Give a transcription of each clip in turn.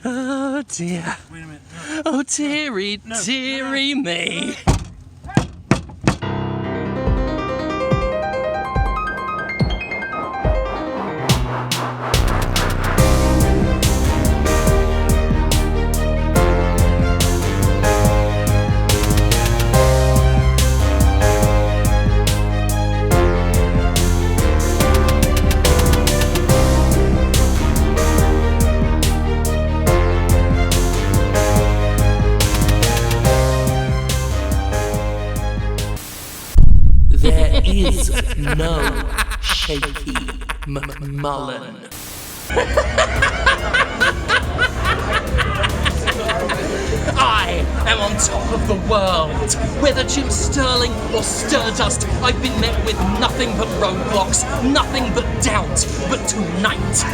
Oh dear. Wait a minute. Oh dearie, dearie me. There is no shaky McMullen. I am on top of the world. Whether Jim Sterling or Stardust, I've been met with nothing but roadblocks, nothing but doubt. But tonight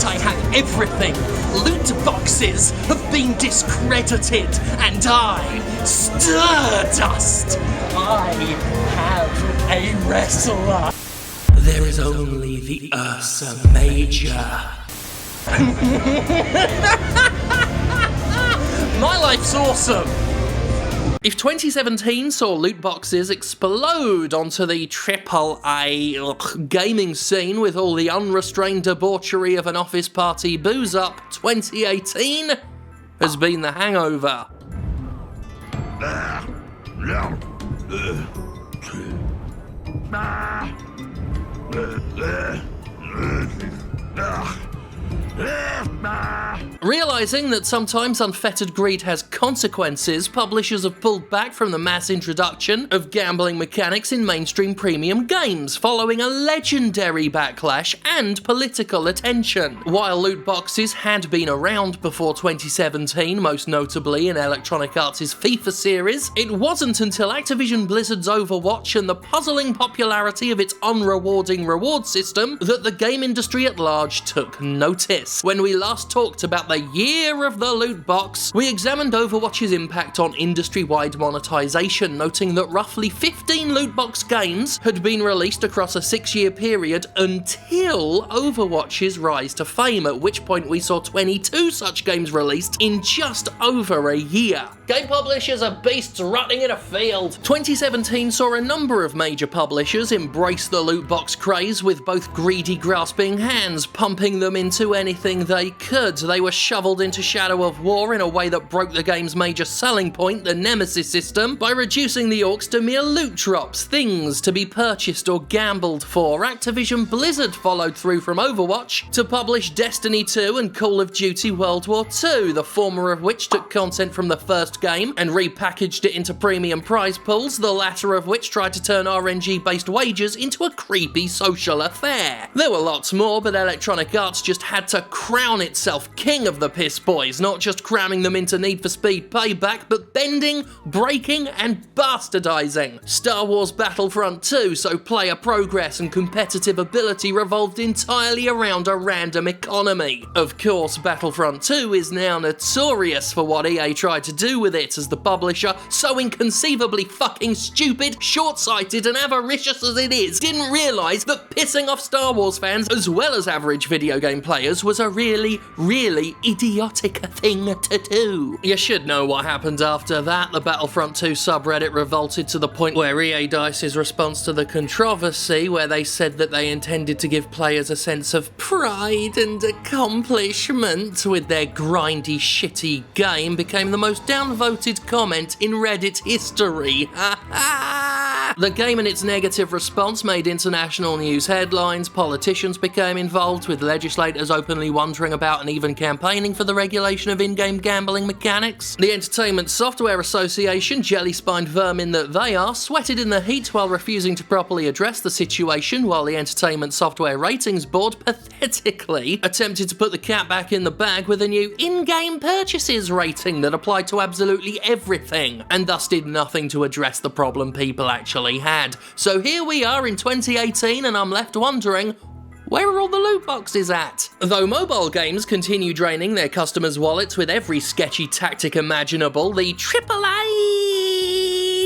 I have everything. Loot boxes have been discredited, and I, Stardust, I have a wrestler. There is only the Ursa Major. My life's awesome! If 2017 saw loot boxes explode onto the AAA gaming scene with all the unrestrained debauchery of an office party booze up, 2018 has been the hangover. Realising that sometimes unfettered greed has consequences, publishers have pulled back from the mass introduction of gambling mechanics in mainstream premium games, following a legendary backlash and political attention. While loot boxes had been around before 2017, most notably in Electronic Arts' FIFA series, it wasn't until Activision Blizzard's Overwatch and the puzzling popularity of its unrewarding reward system that the game industry at large took notice. When we last talked about the year of the loot box, we examined Overwatch's impact on industry-wide monetization, noting that roughly 15 loot box games had been released across a 6-year period until Overwatch's rise to fame, at which point we saw 22 such games released in just over a year. Game publishers are beasts rotting in a field. 2017 saw a number of major publishers embrace the loot box craze with both greedy grasping hands, pumping them into anything they could. They were shoveled into Shadow of War in a way that broke the game's major selling point, the Nemesis system, by reducing the orcs to mere loot drops, things to be purchased or gambled for. Activision Blizzard followed through from Overwatch to publish Destiny 2 and Call of Duty World War II, the former of which took content from the first game and repackaged it into premium prize pools, the latter of which tried to turn RNG-based wagers into a creepy social affair. There were lots more, but Electronic Arts just had to crown itself king of the piss boys, not just cramming them into Need for Speed Payback, but bending, breaking, and bastardizing. Star Wars Battlefront II, so player progress and competitive ability revolved entirely around a random economy. Of course, Battlefront 2 is now notorious for what EA tried to do with it, as the publisher, so inconceivably fucking stupid, short-sighted, and avaricious as it is, didn't realise that pissing off Star Wars fans, as well as average video game players, was a really, really idiotic thing to do. You should know what happened after that. The Battlefront 2 subreddit revolted to the point where EA Dice's response to the controversy, where they said that they intended to give players a sense of pride and accomplishment with their grindy, shitty game, became the most downvoted comment in Reddit history. The game and its negative response made international news headlines, politicians became involved, with legislators openly wondering about and even campaigning for the regulation of in-game gambling mechanics. The Entertainment Software Association, jelly-spined vermin that they are, sweated in the heat while refusing to properly address the situation, while the Entertainment Software Ratings Board pathetically attempted to put the cat back in the bag with a new in-game purchases rating that applied to absolutely everything, and thus did nothing to address the problem people actually had. So here we are in 2018, and I'm left wondering, Where are all the loot boxes at? Though mobile games continue draining their customers' wallets with every sketchy tactic imaginable, the AAA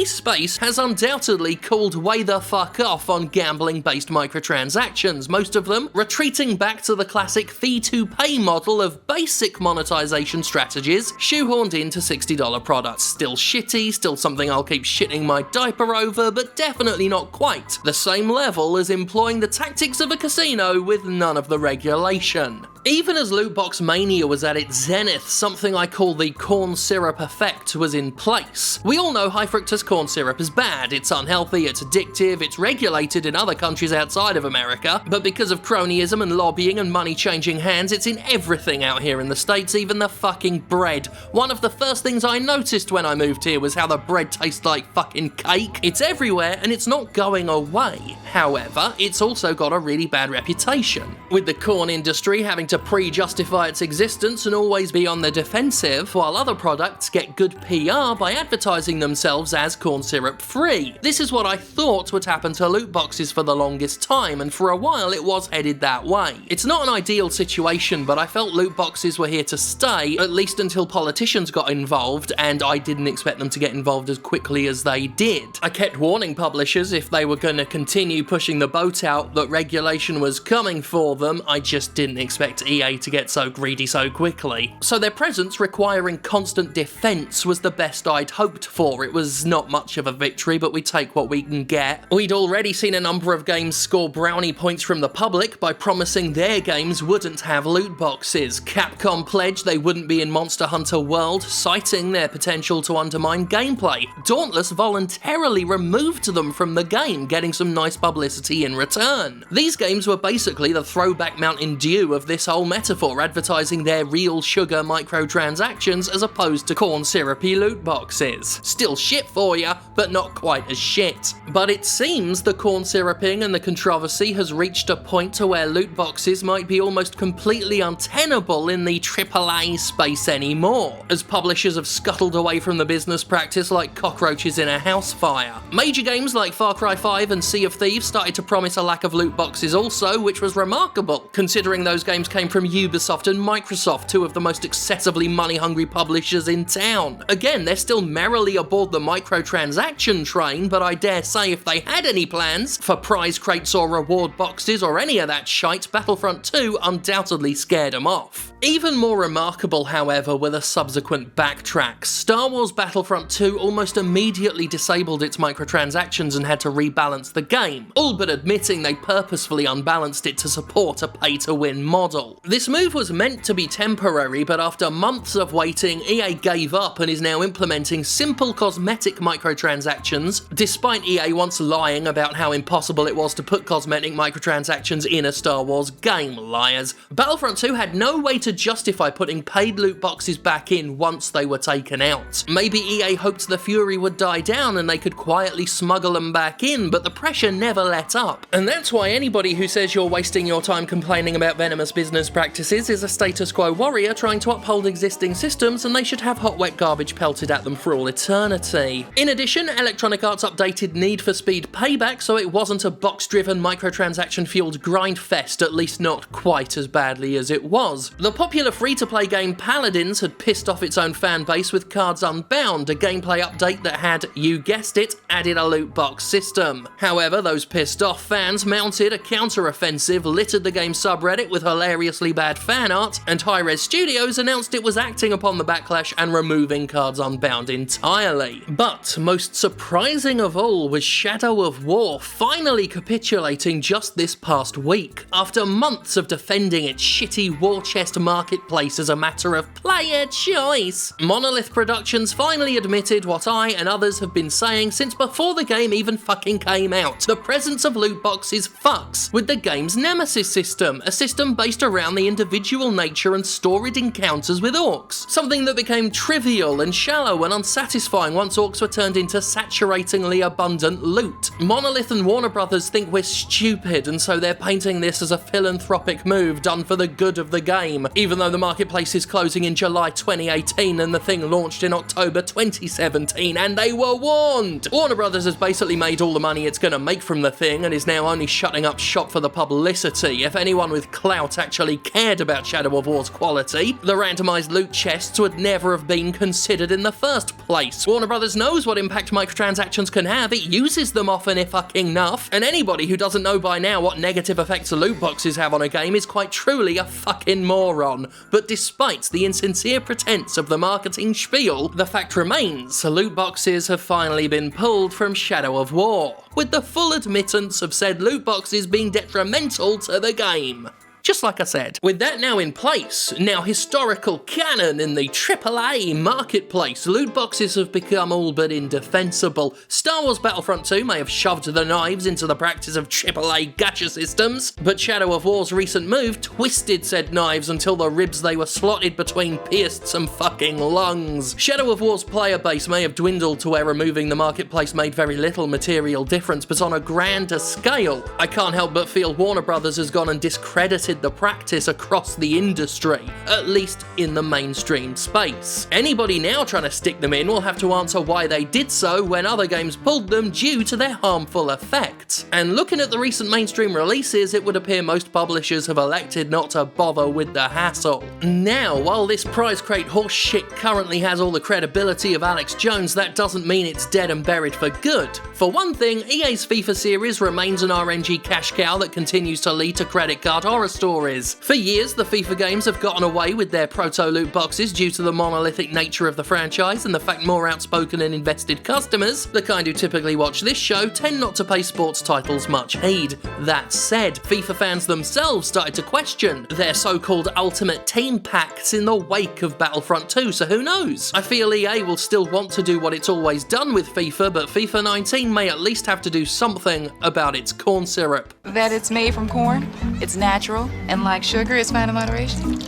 space has undoubtedly called way the fuck off on gambling-based microtransactions, most of them retreating back to the classic fee-to-pay model of basic monetization strategies shoehorned into $60 products. Still shitty, still something I'll keep shitting my diaper over, but definitely not quite the same level as employing the tactics of a casino with none of the regulation. Even as loot box mania was at its zenith, something I call the corn syrup effect was in place. We all know high fructose corn syrup is bad, it's unhealthy, it's addictive, it's regulated in other countries outside of America, but because of cronyism and lobbying and money changing hands, it's in everything out here in the States, even the fucking bread. One of the first things I noticed when I moved here was how the bread tastes like fucking cake. It's everywhere and it's not going away. However, it's also got a really bad reputation, with the corn industry having to pre-justify its existence and always be on the defensive, while other products get good PR by advertising themselves as corn syrup free. This is what I thought would happen to loot boxes for the longest time, and for a while it was headed that way. It's not an ideal situation, but I felt loot boxes were here to stay, at least until politicians got involved, and I didn't expect them to get involved as quickly as they did. I kept warning publishers if they were going to continue pushing the boat out that regulation was coming for them. I just didn't expect EA to get so greedy so quickly. So their presence requiring constant defense was the best I'd hoped for. It was not much of a victory, but we take what we can get. We'd already seen a number of games score brownie points from the public by promising their games wouldn't have loot boxes. Capcom pledged they wouldn't be in Monster Hunter World, citing their potential to undermine gameplay. Dauntless voluntarily removed them from the game, getting some nice publicity in return. These games were basically the throwback Mountain Dew of this whole metaphor, advertising their real sugar microtransactions as opposed to corn syrupy loot boxes. Still shit for ya, but not quite as shit. But it seems the corn syruping and the controversy has reached a point to where loot boxes might be almost completely untenable in the AAA space anymore, as publishers have scuttled away from the business practice like cockroaches in a house fire. Major games like Far Cry 5 and Sea of Thieves started to promise a lack of loot boxes also, which was remarkable, considering those games came from Ubisoft and Microsoft, two of the most excessively money-hungry publishers in town. Again, they're still merrily aboard the microtransaction train, but I dare say if they had any plans for prize crates or reward boxes or any of that shite, Battlefront II undoubtedly scared them off. Even more remarkable, however, were the subsequent backtracks. Star Wars Battlefront II almost immediately disabled its microtransactions and had to rebalance the game, all but admitting they purposefully unbalanced it to support a pay-to-win model. This move was meant to be temporary, but after months of waiting, EA gave up and is now implementing simple cosmetic microtransactions, despite EA once lying about how impossible it was to put cosmetic microtransactions in a Star Wars game. Liars. Battlefront 2 had no way to justify putting paid loot boxes back in once they were taken out. Maybe EA hoped the fury would die down and they could quietly smuggle them back in, but the pressure never let up. And that's why anybody who says you're wasting your time complaining about venomous business practices is a status quo warrior trying to uphold existing systems, and they should have hot wet garbage pelted at them for all eternity. In addition, Electronic Arts updated Need for Speed Payback so it wasn't a box-driven microtransaction-fueled grind fest, at least not quite as badly as it was. The popular free-to-play game Paladins had pissed off its own fan base with Cards Unbound, a gameplay update that had, you guessed it, added a loot box system. However, those pissed off fans mounted a counter-offensive, littered the game subreddit with hilariously bad fan art, and Hi-Rez Studios announced it was acting upon the backlash and removing Cards Unbound entirely. But most surprising of all was Shadow of War finally capitulating just this past week, after months of defending its shitty war chest marketplace as a matter of player choice. Monolith Productions finally admitted what I and others have been saying since before the game even fucking came out. The presence of loot boxes fucks with the game's Nemesis system, a system based around the individual nature and storied encounters with orcs, something that became trivial and shallow and unsatisfying once orcs were turned into saturatingly abundant loot. Monolith and Warner Brothers think we're stupid, and so they're painting this as a philanthropic move done for the good of the game, even though the marketplace is closing in July 2018 and the thing launched in October 2017, and they were warned! Warner Brothers has basically made all the money it's gonna make from the thing and is now only shutting up shop for the publicity. If anyone with clout actually cared about Shadow of War's quality, the randomized loot chests would never have been considered in the first place. Warner Brothers knows what impact microtransactions can have, it uses them often if fucking enough, and anybody who doesn't know by now what negative effects loot boxes have on a game is quite truly a fucking moron. But despite the insincere pretense of the marketing spiel, the fact remains, loot boxes have finally been pulled from Shadow of War, with the full admittance of said loot boxes being detrimental to the game. Just like I said. With that now in place, now historical canon in the AAA marketplace, loot boxes have become all but indefensible. Star Wars Battlefront II may have shoved the knives into the practice of AAA gacha systems, but Shadow of War's recent move twisted said knives until the ribs they were slotted between pierced some fucking lungs. Shadow of War's player base may have dwindled to where removing the marketplace made very little material difference, but on a grander scale, I can't help but feel Warner Brothers has gone and discredited the practice across the industry, at least in the mainstream space. Anybody now trying to stick them in will have to answer why they did so when other games pulled them due to their harmful effects. And looking at the recent mainstream releases, it would appear most publishers have elected not to bother with the hassle. Now, while this prize crate horse shit currently has all the credibility of Alex Jones, that doesn't mean it's dead and buried for good. For one thing, EA's FIFA series remains an RNG cash cow that continues to lead to credit card horror stories. For years, the FIFA games have gotten away with their proto-loot boxes due to the monolithic nature of the franchise and the fact more outspoken and invested customers, the kind who typically watch this show, tend not to pay sports titles much heed. That said, FIFA fans themselves started to question their so-called Ultimate Team packs in the wake of Battlefront II, so who knows? I feel EA will still want to do what it's always done with FIFA, but FIFA 19 may at least have to do something about its corn syrup. That it's made from corn, it's natural, and like sugar, it's fine in moderation.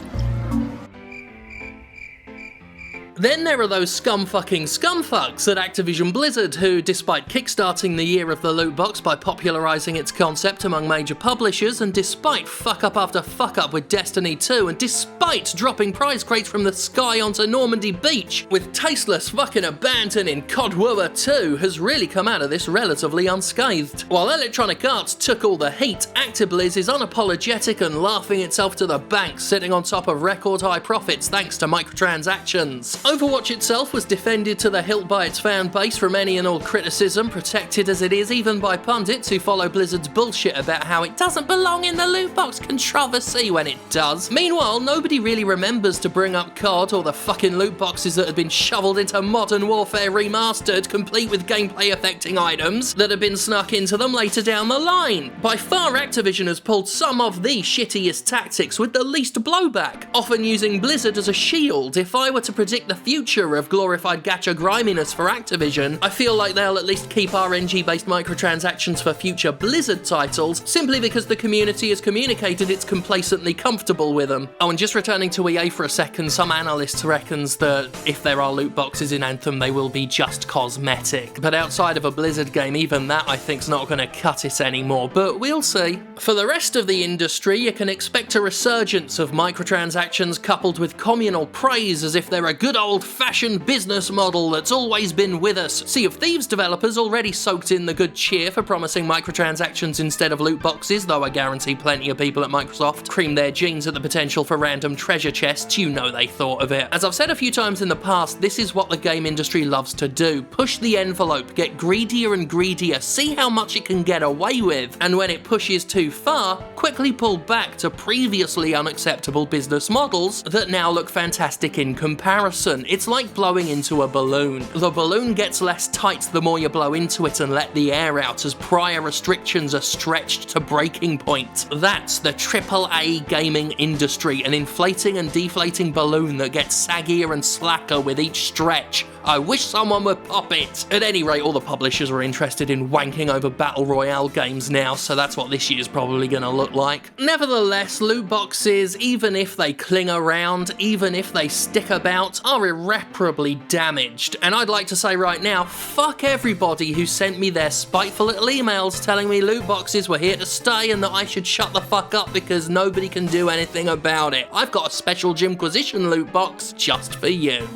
Then there are those scumfucks at Activision Blizzard who, despite kickstarting the year of the loot box by popularising its concept among major publishers, and despite fuck up after fuck up with Destiny 2, and despite dropping prize crates from the sky onto Normandy Beach with tasteless fucking abandon in COD War 2, has really come out of this relatively unscathed. While Electronic Arts took all the heat, ActiBliz is unapologetic and laughing itself to the bank, sitting on top of record high profits thanks to microtransactions. Overwatch itself was defended to the hilt by its fan base from any and all criticism, protected as it is even by pundits who follow Blizzard's bullshit about how it doesn't belong in the loot box controversy when it does. Meanwhile, nobody really remembers to bring up COD or the fucking loot boxes that had been shoveled into Modern Warfare Remastered, complete with gameplay affecting items that have been snuck into them later down the line. By far, Activision has pulled some of the shittiest tactics with the least blowback, often using Blizzard as a shield. If I were to predict the future of glorified gacha griminess for Activision, I feel like they'll at least keep RNG-based microtransactions for future Blizzard titles, simply because the community has communicated it's complacently comfortable with them. Oh, and just returning to EA for a second, some analysts reckons that if there are loot boxes in Anthem, they will be just cosmetic. But outside of a Blizzard game, even that I think's not going to cut it anymore, but we'll see. For the rest of the industry, you can expect a resurgence of microtransactions coupled with communal praise as if they're a good old-fashioned business model that's always been with us. Sea of Thieves developers already soaked in the good cheer for promising microtransactions instead of loot boxes, though I guarantee plenty of people at Microsoft creamed their jeans at the potential for random treasure chests. You know they thought of it. As I've said a few times in the past, this is what the game industry loves to do. Push the envelope, get greedier and greedier, see how much it can get away with, and when it pushes too far, quickly pull back to previously unacceptable business models that now look fantastic in comparison. important. It's like blowing into a balloon. The balloon gets less tight the more you blow into it and let the air out as prior restrictions are stretched to breaking point. That's the AAA gaming industry, an inflating and deflating balloon that gets saggier and slacker with each stretch. I wish someone would pop it. At any rate, all the publishers are interested in wanking over Battle Royale games now, so that's what this year's probably gonna look like. Nevertheless, loot boxes, even if they cling around, even if they stick about, are irreparably damaged. And I'd like to say right now, fuck everybody who sent me their spiteful little emails telling me loot boxes were here to stay and that I should shut the fuck up because nobody can do anything about it. I've got a special Jimquisition loot box just for you.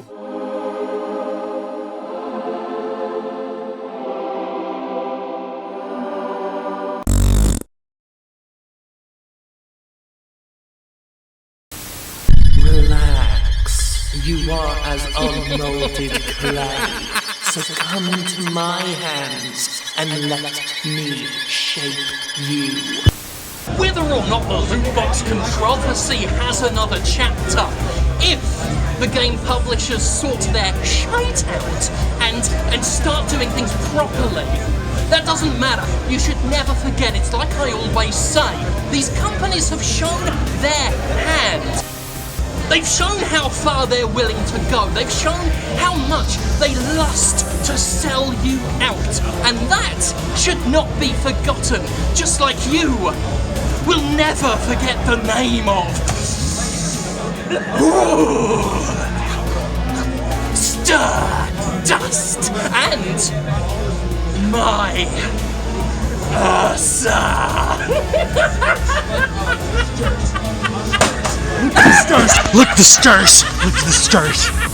Relax, you are as unmolded clay. Succumb to my hands and let me shape you. Whether or not the loot box controversy has another chapter, if the game publishers sort their shite out and start doing things properly, that doesn't matter. You should never forget, it's like I always say, these companies have shown their hand. They've shown how far they're willing to go. They've shown how much they lust to sell you out. And that should not be forgotten. Just like you will never forget the name of Stardust and my Ursa. Look at the stars! Look at the stars! Look at the stars!